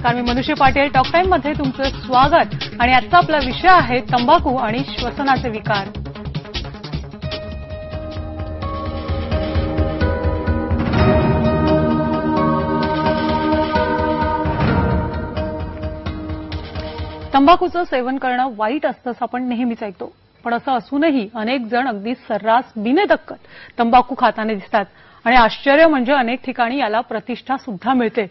नमस्कार, मी मनुष्य Patil. Talk time मध्ये तुमचं स्वागत. आणि आजचा आपला विषय आहे तंबाखू आणि श्वसनाचे विकार. तंबाखूचं सेवन करणं वाईट असतं असं आपण नेहमीच ऐकतो. पण असं असूनही अनेक जण अगदी सर्रास बिनधक्कत तंबाखू खाताना दिसतात. आणि आश्चर्य म्हणजे अनेक ठिकाणी याला प्रतिष्ठा सुद्धा मिळते.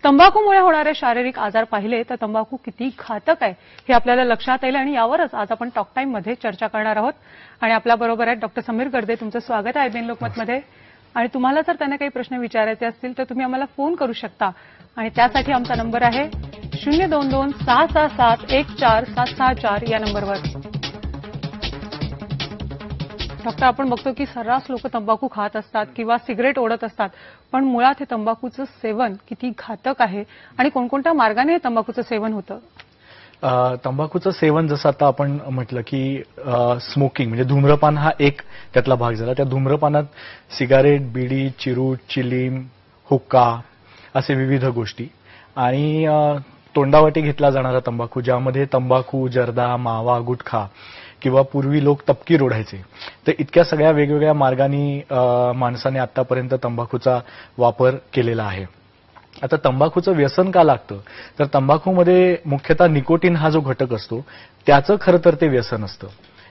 तंबाखूमुळे होणारे शारीरिक आजार पाहिले तर तंबाखू किती घातक आहे हे आपल्याला लक्षात येईल. आणि यावरच आज आपण टॉक टाइम मध्ये चर्चा करणार आहोत. आणि आपल्याबरोबर आहेत डॉक्टर समीर गर्दे. तुमचं स्वागत आहे आयबीएन लोकमतमध्ये. आणि तुम्हाला जर त्यांना काही प्रश्न विचारायचे असतील तर तुम्ही आम्हाला फोन करू शकता. आणि त्यासाठी आमचा नंबर आहे 022-667-14764 या नंबरवर. डॉक्टर, आपण बघतो की सर्रास लोक तंबाखू खात असतात किंवा सिगरेट ओढत असतात. पण मुळात हे तंबाखूचं सेवन किती घातक आहे आणि कोणकोणत्या मार्गाने हे तंबाखूचं सेवन होतं? तंबाखूचं सेवन जसं आता आपण म्हटलं की स्मोकिंग म्हणजे धूम्रपान हा एक त्यातला भाग झाला. त्या धूम्रपानात सिगारेट, बिडी, चिरूट, चिलीम, हुक्का असे विविध गोष्टी आणि तोंडावाटे घेतला जाणारा तंबाखू, ज्यामध्ये तंबाखू, जर्दा, मावा, गुटखा किंवा पूर्वी लोक तपकीर ओढायचे. तर इतक्या सगळ्या वेगवेगळ्या मार्गांनी माणसाने आतापर्यंत तंबाखूचा वापर केलेला आहे. आता तंबाखूचं व्यसन का लागतं तर तंबाखूमध्ये मुख्यतः निकोटीन हा जो घटक असतो त्याचं खरं तर ते व्यसन असतं.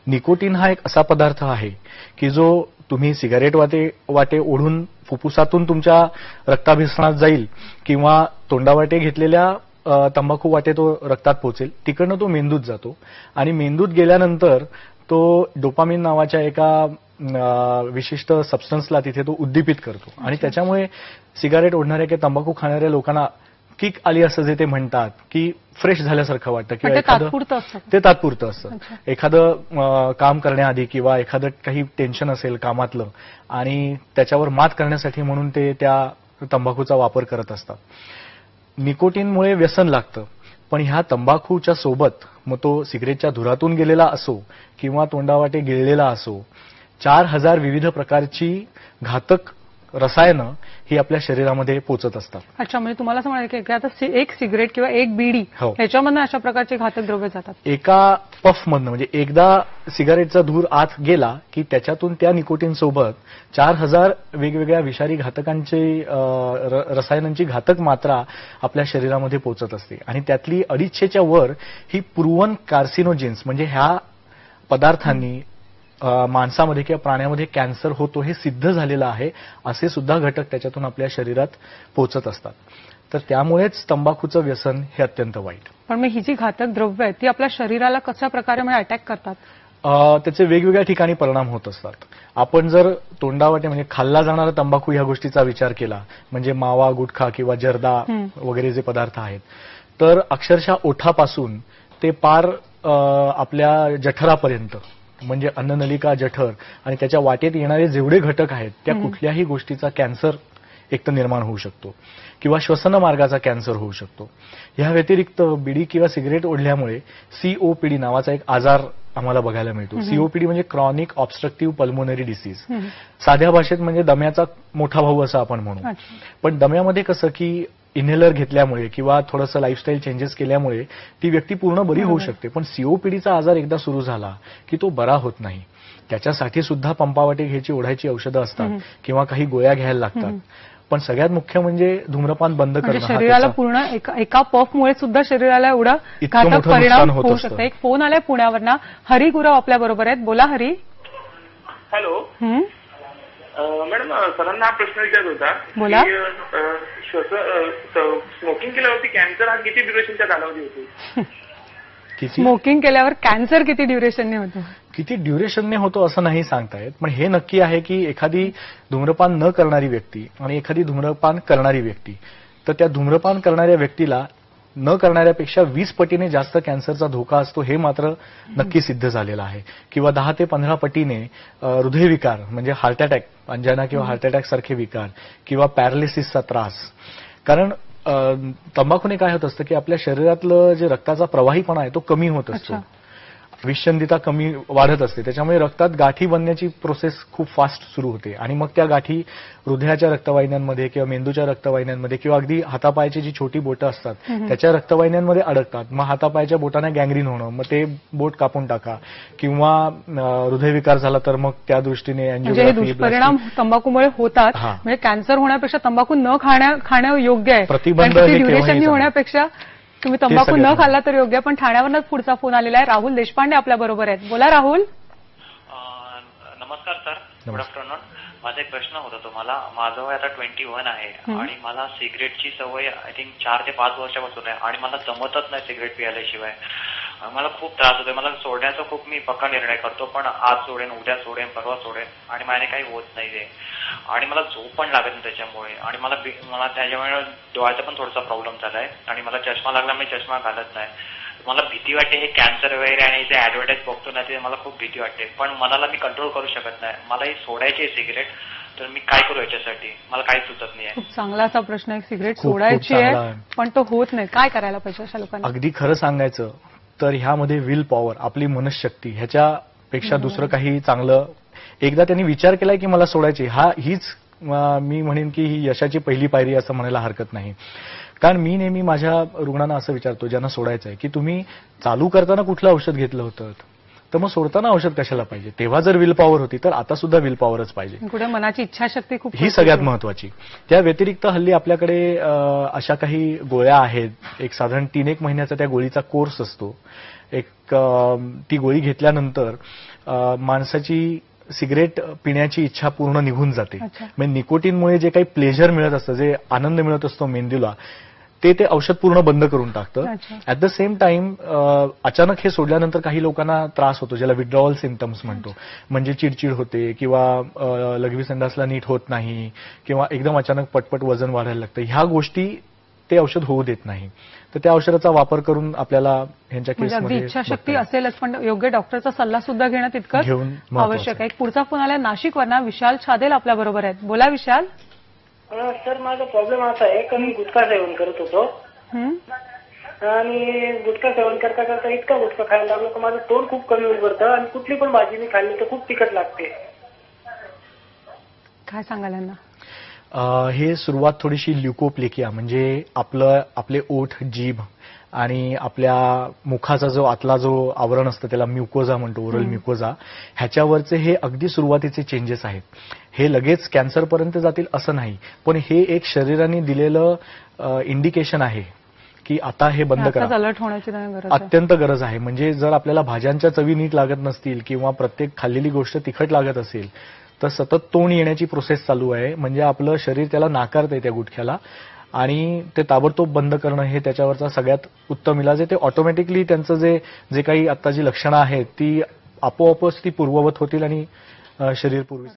निकोटीन हा एक असा पदार्थ आहे की जो तुम्ही सिगारेट वाटे ओढून फुफ्फुसातून तुमच्या रक्ताभिसरणात जाईल किंवा तोंडावाटे घेतलेल्या तंबाखू वाटे तो रक्तात पोहोचेल, तिकडनं तो मेंदूत जातो आणि मेंदूत गेल्यानंतर तो डोपामिन नावाच्या एका विशिष्ट सबस्टन्सला तिथे तो उद्दीपित करतो. आणि त्याच्यामुळे सिगारेट ओढणाऱ्या किंवा तंबाखू खाणाऱ्या लोकांना किक आली असं जे ते म्हणतात की फ्रेश झाल्यासारखं वाटतं किंवा ते तात्पुरतं असतं. एखादं काम करण्याआधी किंवा एखादं काही टेन्शन असेल कामातलं आणि त्याच्यावर मात करण्यासाठी म्हणून ते त्या तंबाखूचा वापर करत असतात. निकोटीनमुळे व्यसन लागतं. पण ह्या तंबाखूच्या सोबत मग तो सिगरेटच्या धुरातून गेलेला असो किंवा तोंडावाटे गिळलेला असो, 4000 विविध प्रकारची घातक रसायनं ही आपल्या शरीरामध्ये पोचत असतात. अच्छा, म्हणजे तुम्हाला असं म्हणायचं की आता एक सिगरेट किंवा एक बीडी ह्याच्यामधनं अशा प्रकारचे घातक द्रव्य जातात. एका पफमधनं म्हणजे एकदा सिगारेटचा धूर आत गेला की त्याच्यातून त्या निकोटीन सोबत 4000 वेगवेगळ्या विषारी घातकांची रसायनांची घातक मात्रा आपल्या शरीरामध्ये पोचत असते. आणि त्यातली 250च्या वर ही प्रूव्हन कार्सिनोजेन्स म्हणजे ह्या पदार्थांनी माणसामध्ये किंवा प्राण्यामध्ये कॅन्सर होतो हे सिद्ध झालेलं आहे. असे सुद्धा घटक त्याच्यातून आपल्या शरीरात पोचत असतात. तर त्यामुळेच तंबाखूचं व्यसन हे अत्यंत वाईट. पण मग ही जी घातक द्रव्य आहेत ती आपल्या शरीराला कशा प्रकारे म्हणजे अटॅक करतात? त्याचे वेगवेगळ्या ठिकाणी परिणाम होत असतात. आपण जर तोंडावाटे म्हणजे खाल्ला जाणारा तंबाखू ह्या गोष्टीचा विचार केला म्हणजे मावा, गुटखा किंवा जर्दा वगैरे जे पदार्थ आहेत, तर अक्षरशः ओठापासून ते पार आपल्या जठरापर्यंत म्हणजे अन्ननलिका, जठर आणि त्याच्या वाटेत येणारे जेवढे घटक आहेत त्या कुठल्याही गोष्टीचा कॅन्सर एक तर निर्माण होऊ शकतो किंवा श्वसन मार्गाचा कॅन्सर होऊ शकतो. ह्या व्यतिरिक्त बिडी किंवा सिगरेट ओढल्यामुळे COPD नावाचा एक आजार आम्हाला बघायला मिळतो. COPD म्हणजे क्रॉनिक ऑब्स्ट्रक्टिव्ह पल्मोनरी डिसीज. साध्या भाषेत म्हणजे दम्याचा मोठा भाऊ असं आपण म्हणू. पण दम्यामध्ये कसं की इन्हेलर घेतल्यामुळे किंवा थोडंसं लाईफस्टाईल चेंजेस केल्यामुळे ती व्यक्ती पूर्ण बरी होऊ शकते. पण COPDचा आजार एकदा सुरू झाला की तो बरा होत नाही. त्याच्यासाठी सुद्धा पंपावाटे घ्यायची, ओढायची औषधं असतात किंवा काही गोळ्या घ्यायला लागतात. पण सगळ्यात मुख्य म्हणजे धूम्रपान बंद करणं. शरीराला पूर्ण एका पफमुळे सुद्धा शरीराला एवढा घातक परिणाम होऊ शकतो. एक फोन आलाय पुण्यावरनं. हरी गुरव आपल्या बरोबर आहेत. बोला हरी. हॅलो मॅडम, सरांना हा प्रश्न विचारत होता. बोला. स्मोकिंग केल्यावरती कॅन्सर हा किती ड्युरेशनच्या कालावधी होतो? स्मोकिंग केल्यावर कॅन्सर किती ड्युरेशनने होतो? किती ड्युरेशनने होतो असं नाही सांगता येत. पण हे नक्की आहे की एखादी धूम्रपान न करणारी व्यक्ती आणि एखादी धूम्रपान करणारी व्यक्ती, तर त्या धूम्रपान करणाऱ्या व्यक्तीला न करणाऱ्यापेक्षा 20 पटीने जास्त कॅन्सरचा धोका असतो हे मात्र नक्की सिद्ध झालेलं आहे. किंवा 10 ते 15 पटीने हृदयविकार म्हणजे हार्ट अटॅक, अंजाना किंवा हार्ट अटॅक सारखे विकार किंवा पॅरालिसिसचा त्रास. कारण तंबाखूने काय होत असतं की आपल्या शरीरातलं जे रक्ताचा प्रवाहीपणा आहे तो कमी होत असतो. विषंदिता कमी वाढत असते. त्याच्यामुळे रक्तात गाठी बनण्याची प्रोसेस खूप फास्ट सुरू होते आणि मग त्या गाठी हृदयाच्या रक्तवाहिन्यांमध्ये किंवा मेंदूच्या रक्तवाहिन्यांमध्ये किंवा अगदी हातापायाची जी छोटी बोटं असतात त्याच्या रक्तवाहिन्यांमध्ये अडकतात. मग हातापायाच्या बोटांना गँग्रीन होणं, मग ते बोट कापून टाका किंवा हृदयविकार झाला तर मग त्या दृष्टीने म्हणजे हे दुष्परिणाम तंबाखूमुळे होतात. म्हणजे कॅन्सर होण्यापेक्षा तंबाखू न खाणं योग्य आहे. प्रतिबंध ड्युरेशन होण्यापेक्षा तुम्ही तंबाखू न खाल्ला तर योग्य. पण ठाण्यावरच पुढचा फोन आलेला आहे. राहुल देशपांडे आपल्या बरोबर आहेत. बोला राहुल. नमस्कार सर, गुड आफ्टरनून. माझा एक प्रश्न होता तुम्हाला. माझं वय आता 21 आहे आणि मला सिगरेटची सवय आय थिंक 4 ते 5 वर्षापासून आहे आणि मला जमतच नाही सिगरेट पियाल्याशिवाय. मला खूप त्रास होतोय. मला सोडण्याचा खूप मी पक्का निर्णय करतो, पण आज सोडेन, उद्या सोडेन, परवा सोडेन आणि माझ्याने काही होत नाही ते. आणि मला झोप पण लागत नाही त्याच्यामुळे आणि मला त्याच्यामुळे डोळ्याचा पण थोडासा प्रॉब्लेम झालाय आणि मला चष्मा लागला, मी चष्मा घालत नाही. मला भीती वाटते हे कॅन्सर वगैरे आणि जे ऍडव्हर्टाईज बघतो ना ते मला खूप भीती वाटते, पण मनाला मी कंट्रोल करू शकत नाही. मला ही सोडायची आहे सिगरेट, तर मी काय करू याच्यासाठी? मला काही सुचत नाही. खूप चांगला असा प्रश्न आहे. सिगरेट सोडायची आहे पण तो होत नाही, काय करायला पाहिजे अशा लोकांना? अगदी खरं सांगायचं तर ह्यामध्ये विल पॉवर, आपली मनशक्ती, ह्याच्यापेक्षा दुसरं काही चांगलं. एकदा त्यांनी विचार केलाय की मला सोडायची, हीच मी म्हणेन की ही यशाची पहिली पायरी असं म्हणायला हरकत नाही. कारण मी नेहमी माझ्या रुग्णांना असं विचारतो ज्यांना सोडायचं आहे की तुम्ही चालू करताना कुठलं औषध घेतलं होतं, तर मग सोडताना औषध कशाला पाहिजे? तेव्हा जर विल पॉवर होती तर आता सुद्धा विल पॉवरच पाहिजे. पुढे मनाची इच्छाशक्ती खूप ही सगळ्यात महत्वाची. त्या व्यतिरिक्त हल्ली आपल्याकडे अशा काही गोळ्या आहेत. एक साधारण 3-1 महिन्याचा त्या गोळीचा कोर्स असतो. ती गोळी घेतल्यानंतर माणसाची सिगरेट पिण्याची इच्छा पूर्ण निघून जाते. म्हणजे निकोटीनमुळे जे काही प्लेजर मिळत असतं, जे आनंद मिळत असतो मेंदूला, ते औषध पूर्ण बंद करून टाकतं. ऍट द सेम टाइम अचानक हे सोडल्यानंतर काही लोकांना त्रास होतो, ज्याला विड्रॉवल सिम्पटम्स म्हणतो. म्हणजे चिडचिड होते किंवा लघवी संडासला नीट होत नाही किंवा एकदम अचानक पटपट वजन वाढायला लागतं. ह्या गोष्टी ते औषध होऊ देत नाही. तर त्या औषधाचा वापर करून आपल्याला ह्यांच्या केसमध्ये इच्छाशक्ती असेलच, पण योग्य डॉक्टरचा सल्ला सुद्धा घेणं तितकंच आवश्यक आहे. पुढचा फोन आला नाशिकवरनं विशाल छादेल आपल्या बरोबर आहेत. बोला विशाल. सर, माझा प्रॉब्लेम असा आहे की मी गुटखा सेवन करत होतो आणि गुटखा सेवन करता करता इतका गुटखा खायला लागलो की माझं तोंड खूप कमी उघडतं आणि कुठली पण भाजी मी खाल्ली तर खूप तिखट लागते. काय सांगाल यांना? हे सुरुवात थोडीशी ल्युकोप्लेकिया, म्हणजे आपले ओठ, जीभ आणि आपल्या मुखाचा जो आतला जो आवरण असतं त्याला म्युकोजा म्हणतो, ओरल म्युकोजा, ह्याच्यावरचे हे अगदी सुरुवातीचे चेंजेस आहेत. हे लगेच कॅन्सरपर्यंत जातील असं नाही, पण हे एक शरीराने दिलेलं इंडिकेशन आहे की आता हे बंद करा. अलर्ट होण्याची अत्यंत गरज आहे. म्हणजे जर आपल्याला भाज्यांच्या चवी नीट लागत नसतील किंवा प्रत्येक खाल्लेली गोष्ट तिखट लागत असेल तर सतत तोंड येण्याची प्रोसेस चालू आहे. म्हणजे आपलं शरीर त्याला नाकारतंय त्या गुटख्याला आणि ते ताबडतोब बंद करणं हे त्याच्यावरचा सगळ्यात उत्तम इलाज आहे. ते ऑटोमॅटिकली त्यांचं जे काही आता जी लक्षणं आहेत ती आपोआपच ती पूर्ववत होतील आणि शरीर पूर्वी